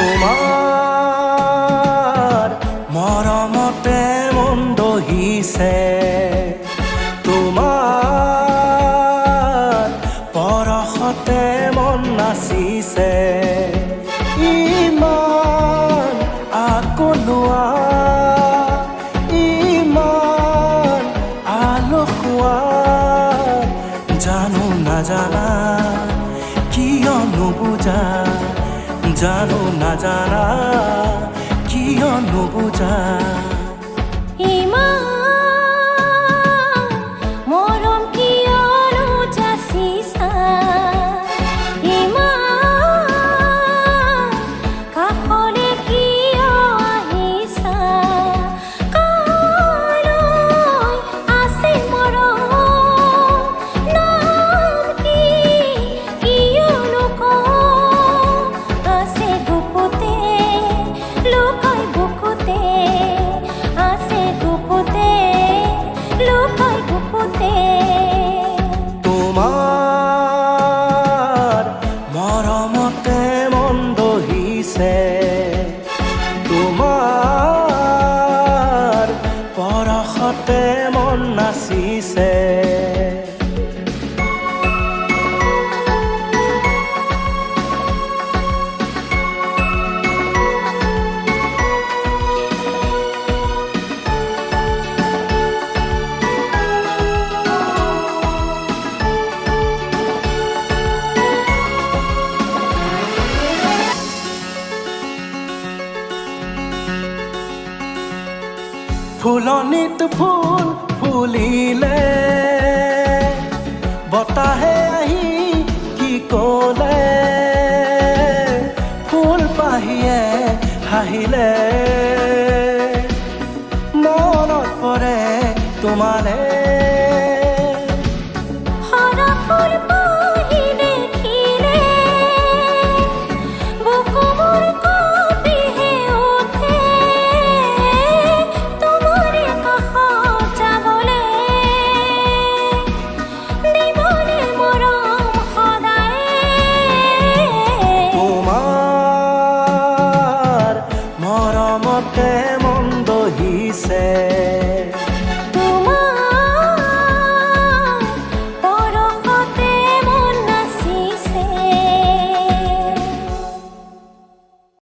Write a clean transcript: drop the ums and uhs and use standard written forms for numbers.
তোমাৰ মৰমতে মন দহিছে, তোমাৰ পৰশতে মন নাচিছে। ইমান আকলোৱা, ইমান আলসুৱা, জানো নাজানা কিয় নুবুজা, জানো নাজানা কিয় নুবুজা। তোমাৰ মৰমতে মন দহিছে, তোমাৰ পৰশতে মন নাচিছে। ফুলনিত ফুল ফুলিলে, বতাহে আহি কি ক'লে, ফুল পাহিয়ে হাঁহিলে, মনত পৰে তোমালে।